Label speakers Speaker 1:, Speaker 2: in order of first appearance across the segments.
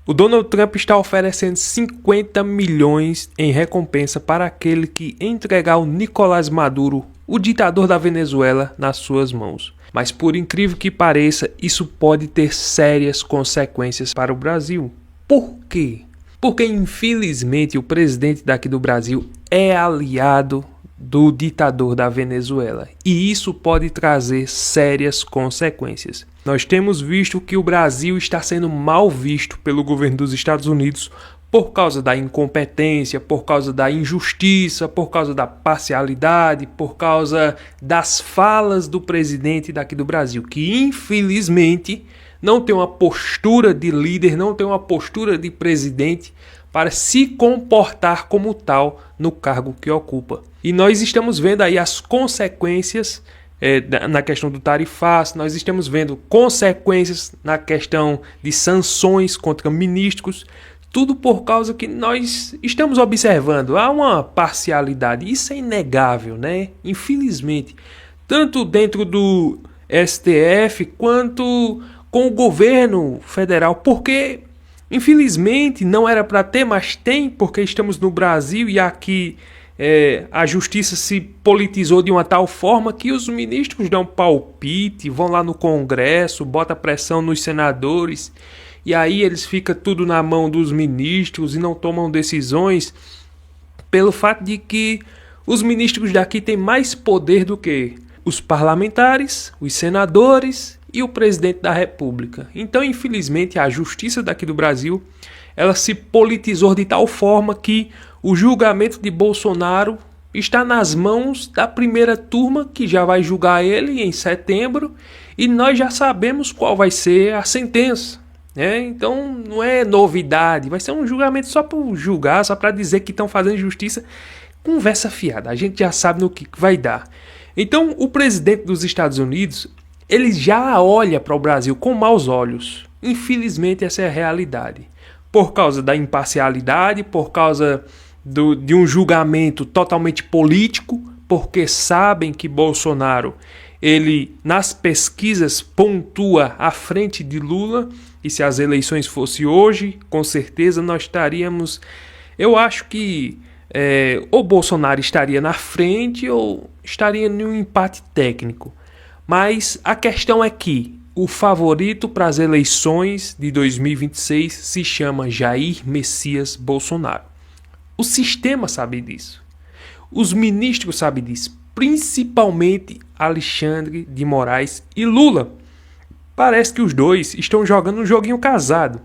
Speaker 1: O Donald Trump está oferecendo 50 milhões em recompensa para aquele que entregar o Nicolás Maduro, o ditador da Venezuela, nas suas mãos. Mas por incrível que pareça, isso pode ter sérias consequências para o Brasil. Por quê? Porque infelizmente o presidente daqui do Brasil é aliado do ditador da Venezuela. E isso pode trazer sérias consequências. Nós temos visto que o Brasil está sendo mal visto pelo governo dos Estados Unidos por causa da incompetência, por causa da injustiça, por causa da parcialidade, por causa das falas do presidente daqui do Brasil, que infelizmente não tem uma postura de líder, não tem uma postura de presidente para se comportar como tal no cargo que ocupa. E nós estamos vendo aí as consequências na questão do tarifaço, nós estamos vendo consequências na questão de sanções contra ministros, tudo por causa que nós estamos observando. Há uma parcialidade, isso é inegável, né? Infelizmente, tanto dentro do STF quanto com o governo federal, porque infelizmente não era para ter, mas tem, porque estamos no Brasil e aqui a justiça se politizou de uma tal forma que os ministros dão palpite, vão lá no Congresso, botam pressão nos senadores e aí eles ficam tudo na mão dos ministros e não tomam decisões pelo fato de que os ministros daqui têm mais poder do que os parlamentares, os senadores e o presidente da República. Então, infelizmente, a justiça daqui do Brasil, ela se politizou de tal forma que o julgamento de Bolsonaro está nas mãos da primeira turma que já vai julgar ele em setembro e nós já sabemos qual vai ser a sentença. Então não é novidade, vai ser um julgamento só para julgar, só para dizer que estão fazendo justiça. Conversa fiada, a gente já sabe no que vai dar. Então o presidente dos Estados Unidos, ele já olha para o Brasil com maus olhos. Infelizmente essa é a realidade. Por causa da imparcialidade, por causa de um julgamento totalmente político, porque sabem que Bolsonaro, ele nas pesquisas pontua à frente de Lula, e se as eleições fossem hoje, com certeza nós estaríamos, eu acho que ou Bolsonaro estaria na frente ou estaria em um empate técnico. Mas a questão é que o favorito para as eleições de 2026 se chama Jair Messias Bolsonaro. O sistema sabe disso. Os ministros sabem disso. Principalmente Alexandre de Moraes e Lula. Parece que os dois estão jogando um joguinho casado.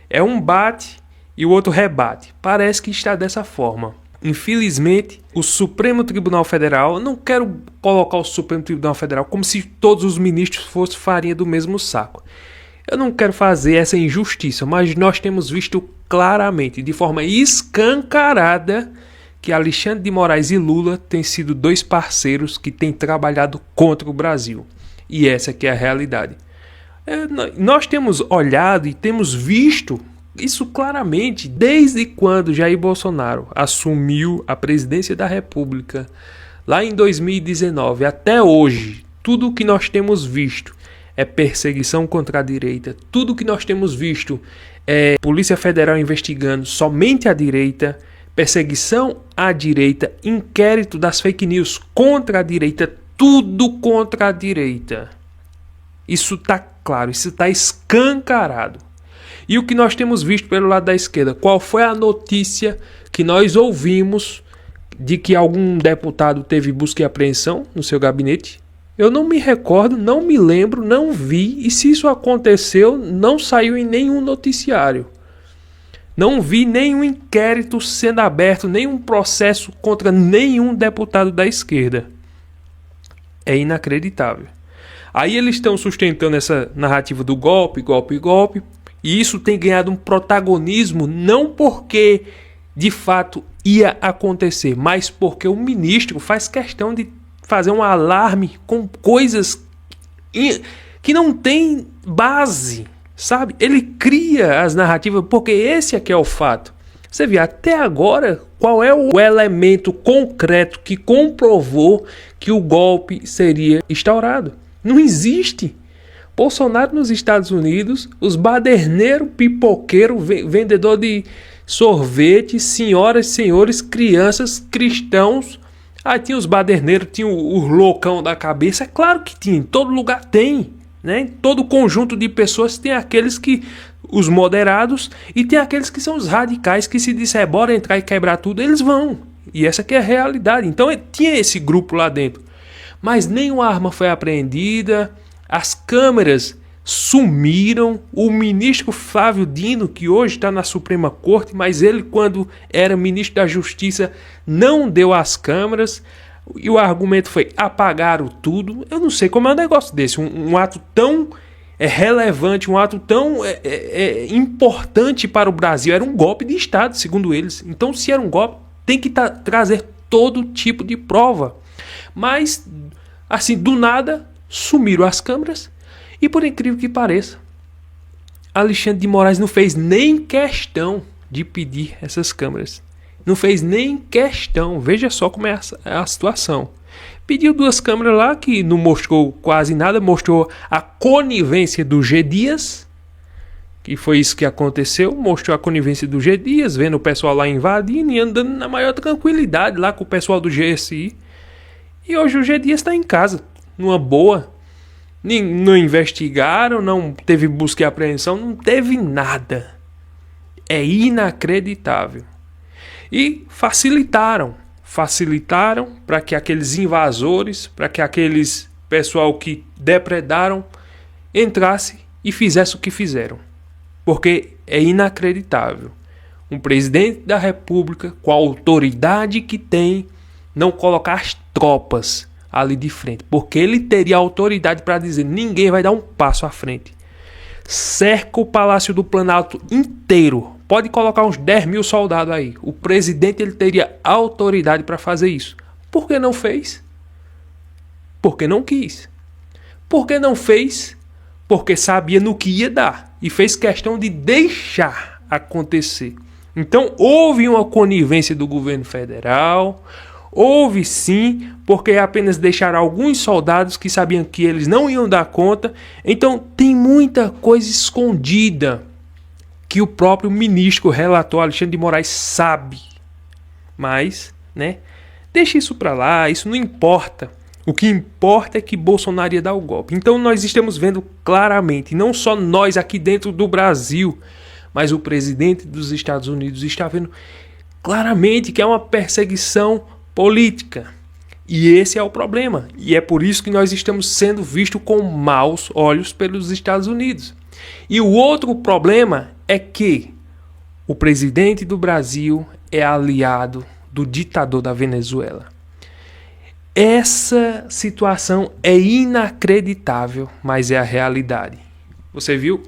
Speaker 1: É um bate e o outro rebate. Parece que está dessa forma. Infelizmente, o Supremo Tribunal Federal, eu não quero colocar o Supremo Tribunal Federal como se todos os ministros fossem farinha do mesmo saco. Eu não quero fazer essa injustiça, mas nós temos visto claramente, de forma escancarada, que Alexandre de Moraes e Lula têm sido dois parceiros que têm trabalhado contra o Brasil. E essa que é a realidade. Nós temos olhado e temos visto isso claramente desde quando Jair Bolsonaro assumiu a presidência da República, lá em 2019 até hoje. Tudo o que nós temos visto é perseguição contra a direita. Tudo que nós temos visto é Polícia Federal investigando somente a direita, perseguição à direita, inquérito das fake news contra a direita, tudo contra a direita. Isso está claro, isso está escancarado. E o que nós temos visto pelo lado da esquerda? Qual foi a notícia que nós ouvimos de que algum deputado teve busca e apreensão no seu gabinete? Eu não me recordo, não me lembro, não vi. E se isso aconteceu, não saiu em nenhum noticiário. Não vi nenhum inquérito sendo aberto, nenhum processo contra nenhum deputado da esquerda. É inacreditável. Aí eles estão sustentando essa narrativa do golpe, golpe, golpe. E isso tem ganhado um protagonismo não porque de fato ia acontecer, mas porque o ministro faz questão de fazer um alarme com coisas que não tem base, sabe? Ele cria as narrativas porque esse aqui é o fato. Você vê até agora qual é o elemento concreto que comprovou que o golpe seria instaurado. Não existe. Bolsonaro nos Estados Unidos, os baderneiros, pipoqueiros, vendedor de sorvete, senhoras, senhores, crianças, cristãos. Aí tinha os baderneiros, tinha o loucão da cabeça. É claro que tinha, em todo lugar tem, né? Em todo conjunto de pessoas tem aqueles que, os moderados, e tem aqueles que são os radicais, que se disser bora entrar e quebrar tudo, eles vão. E essa que é a realidade. Então tinha esse grupo lá dentro. Mas nenhuma arma foi apreendida, as câmeras sumiram. O ministro Flávio Dino, que hoje está na Suprema Corte, mas ele, quando era ministro da Justiça, não deu as câmeras. E o argumento foi: apagaram tudo. Eu não sei como é um negócio desse, um ato tão relevante, um ato tão importante para o Brasil. Era um golpe de Estado, segundo eles. Então, se era um golpe, tem que trazer todo tipo de prova. Mas, assim, do nada, sumiram as câmeras. E por incrível que pareça, Alexandre de Moraes não fez nem questão de pedir essas câmeras. Não fez nem questão. Veja só como é a situação. Pediu 2 câmeras lá que não mostrou quase nada. Mostrou a conivência do G. Dias, que foi isso que aconteceu. Mostrou a conivência do G. Dias, vendo o pessoal lá invadindo e andando na maior tranquilidade lá com o pessoal do GSI. E hoje o G. Dias está em casa, numa boa. Não investigaram, não teve busca e apreensão, não teve nada. É inacreditável. E facilitaram para que aqueles invasores, para que aqueles pessoal que depredaram entrasse e fizesse o que fizeram. Porque é inacreditável um presidente da República, com a autoridade que tem, não colocar as tropas ali de frente, porque ele teria autoridade para dizer: ninguém vai dar um passo à frente. Cerca o Palácio do Planalto inteiro, pode colocar uns 10 mil soldados aí. O presidente, ele teria autoridade para fazer isso. Por que não fez? Porque não quis. Por que não fez? Porque sabia no que ia dar e fez questão de deixar acontecer. Então houve uma conivência do governo federal. Houve sim, porque apenas deixaram alguns soldados que sabiam que eles não iam dar conta. Então tem muita coisa escondida que o próprio ministro relator Alexandre de Moraes sabe. Mas, né, deixa isso para lá, isso não importa. O que importa é que Bolsonaro ia dar o golpe. Então nós estamos vendo claramente, não só nós aqui dentro do Brasil, mas o presidente dos Estados Unidos está vendo claramente que é uma perseguição política. E esse é o problema. E é por isso que nós estamos sendo vistos com maus olhos pelos Estados Unidos. E o outro problema é que o presidente do Brasil é aliado do ditador da Venezuela. Essa situação é inacreditável, mas é a realidade. Você viu?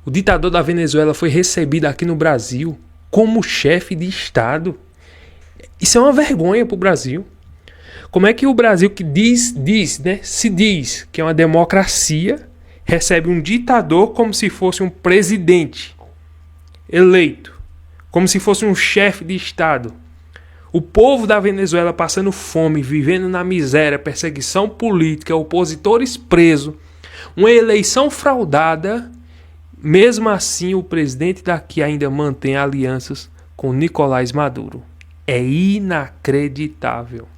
Speaker 1: O ditador da Venezuela foi recebido aqui no Brasil como chefe de Estado. Isso é uma vergonha para o Brasil. Como é que o Brasil, que se diz que é uma democracia, recebe um ditador como se fosse um presidente eleito, como se fosse um chefe de Estado? O povo da Venezuela passando fome, vivendo na miséria, perseguição política, opositores presos, uma eleição fraudada. Mesmo assim, o presidente daqui ainda mantém alianças com Nicolás Maduro. É inacreditável.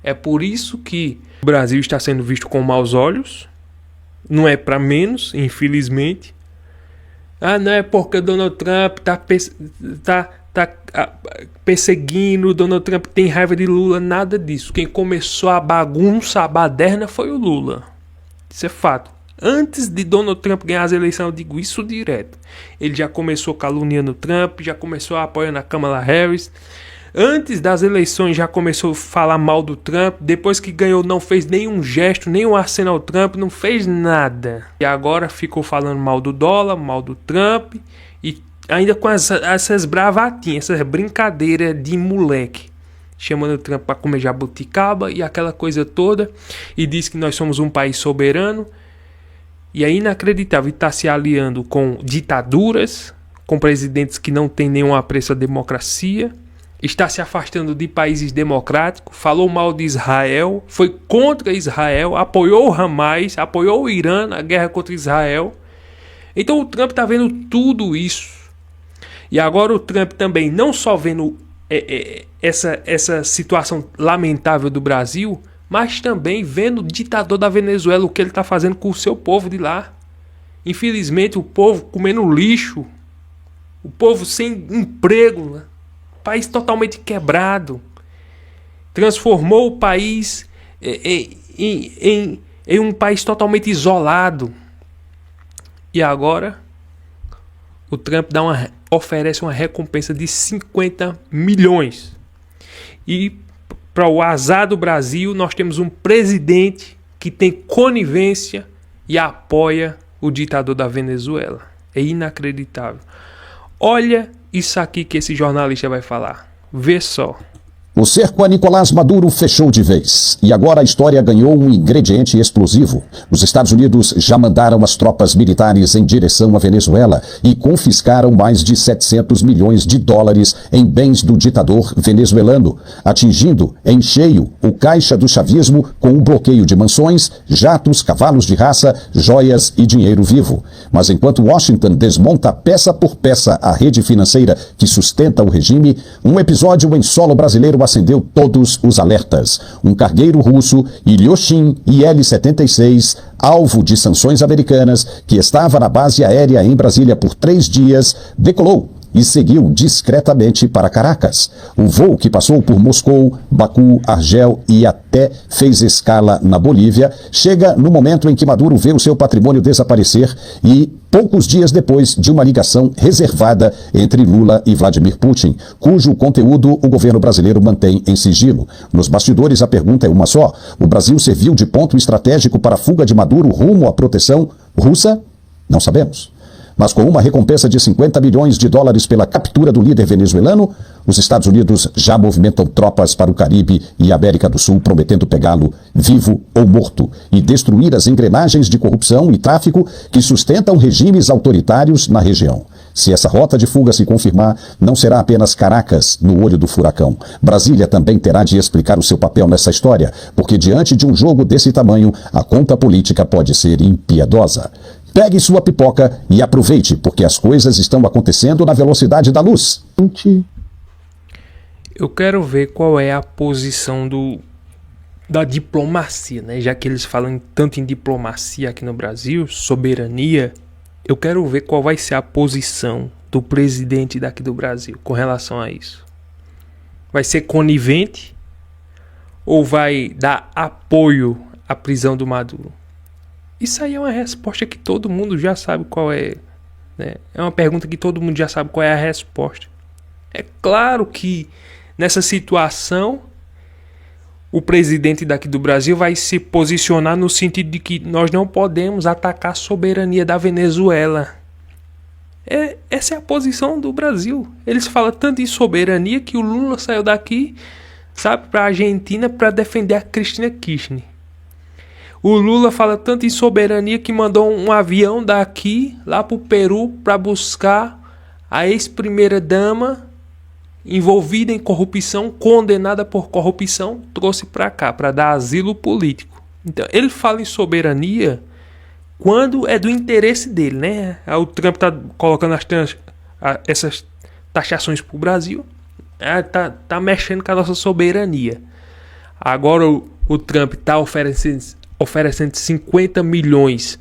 Speaker 1: É por isso que o Brasil está sendo visto com maus olhos. Não é para menos, infelizmente. Não é porque Donald Trump está perseguindo, Donald Trump tem raiva de Lula. Nada disso. Quem começou a bagunça, a baderna, foi o Lula. Isso é fato. Antes de Donald Trump ganhar as eleições, eu digo isso direto. Ele já começou caluniando Trump, já começou apoiando a Kamala Harris. Antes das eleições já começou a falar mal do Trump. Depois que ganhou não fez nenhum gesto, nenhum aceno ao Trump, não fez nada. E agora ficou falando mal do dólar, mal do Trump. E ainda com essas bravatinhas, essas brincadeiras de moleque. Chamando o Trump para comer jabuticaba e aquela coisa toda. E diz que nós somos um país soberano. E é inacreditável estar se aliando com ditaduras, com presidentes que não têm nenhum apreço à democracia. está se afastando de países democráticos, falou mal de Israel, foi contra Israel, apoiou o Hamas, apoiou o Irã na guerra contra Israel. Então o Trump está vendo tudo isso. E agora o Trump também não só vendo essa situação lamentável do Brasil, mas também vendo o ditador da Venezuela, o que ele está fazendo com o seu povo de lá. Infelizmente o povo comendo lixo, o povo sem emprego, né? País totalmente quebrado, transformou o país em um país totalmente isolado. E agora o Trump oferece uma recompensa de 50 milhões. E para o azar do Brasil, nós temos um presidente que tem conivência e apoia o ditador da Venezuela. É inacreditável. Olha isso aqui que esse jornalista vai falar. Vê só.
Speaker 2: O cerco a Nicolás Maduro fechou de vez. E agora a história ganhou um ingrediente explosivo. Os Estados Unidos já mandaram as tropas militares em direção à Venezuela e confiscaram mais de 700 milhões de dólares em bens do ditador venezuelano, atingindo em cheio o caixa do chavismo com um bloqueio de mansões, jatos, cavalos de raça, joias e dinheiro vivo. Mas enquanto Washington desmonta peça por peça a rede financeira que sustenta o regime, um episódio em solo brasileiro acendeu todos os alertas. Um cargueiro russo, Ilyushin IL-76, alvo de sanções americanas, que estava na base aérea em Brasília por 3 dias, decolou e seguiu discretamente para Caracas. O voo, que passou por Moscou, Baku, Argel e até fez escala na Bolívia, chega no momento em que Maduro vê o seu patrimônio desaparecer e poucos dias depois de uma ligação reservada entre Lula e Vladimir Putin, cujo conteúdo o governo brasileiro mantém em sigilo. Nos bastidores, a pergunta é uma só: o Brasil serviu de ponto estratégico para a fuga de Maduro rumo à proteção russa? Não sabemos. Mas com uma recompensa de 50 milhões de dólares pela captura do líder venezuelano, os Estados Unidos já movimentam tropas para o Caribe e América do Sul, prometendo pegá-lo vivo ou morto e destruir as engrenagens de corrupção e tráfico que sustentam regimes autoritários na região. Se essa rota de fuga se confirmar, não será apenas Caracas no olho do furacão. Brasília também terá de explicar o seu papel nessa história, porque diante de um jogo desse tamanho, a conta política pode ser impiedosa. Pegue sua pipoca e aproveite, porque as coisas estão acontecendo na velocidade da luz.
Speaker 1: Eu quero ver qual é a posição da diplomacia, né? Já que eles falam tanto em diplomacia aqui no Brasil, soberania, eu quero ver qual vai ser a posição do presidente daqui do Brasil com relação a isso. Vai ser conivente ou vai dar apoio à prisão do Maduro? Isso aí é uma resposta que todo mundo já sabe qual é, né? É uma pergunta que todo mundo já sabe qual é a resposta. É claro que nessa situação o presidente daqui do Brasil vai se posicionar no sentido de que nós não podemos atacar a soberania da Venezuela. Essa é a posição do Brasil. Eles falam tanto em soberania que o Lula saiu daqui, sabe, para a Argentina para defender a Cristina Kirchner. O Lula fala tanto em soberania que mandou um avião daqui lá para o Peru para buscar a ex-primeira-dama envolvida em corrupção, condenada por corrupção, trouxe para cá para dar asilo político. Então ele fala em soberania quando é do interesse dele, né? O Trump está colocando essas taxações para o Brasil, tá mexendo com a nossa soberania. Agora o Trump está oferecendo 50 milhões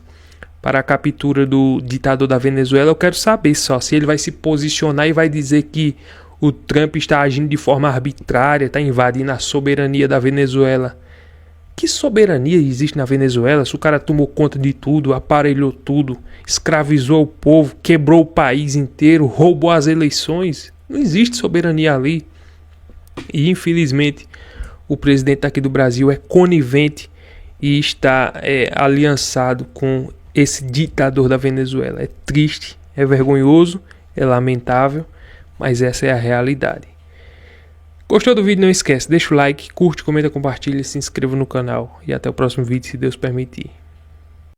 Speaker 1: para a captura do ditador da Venezuela. Eu quero saber só se ele vai se posicionar e vai dizer que o Trump está agindo de forma arbitrária, está invadindo a soberania da Venezuela. Que soberania existe na Venezuela se o cara tomou conta de tudo, aparelhou tudo, escravizou o povo, quebrou o país inteiro, roubou as eleições? Não existe soberania ali. E infelizmente o presidente aqui do Brasil é conivente e está aliançado com esse ditador da Venezuela. É triste, é vergonhoso, é lamentável, mas essa é a realidade. Gostou do vídeo? Não esquece, deixa o like, curte, comenta, compartilha, se inscreva no canal e até o próximo vídeo, se Deus permitir.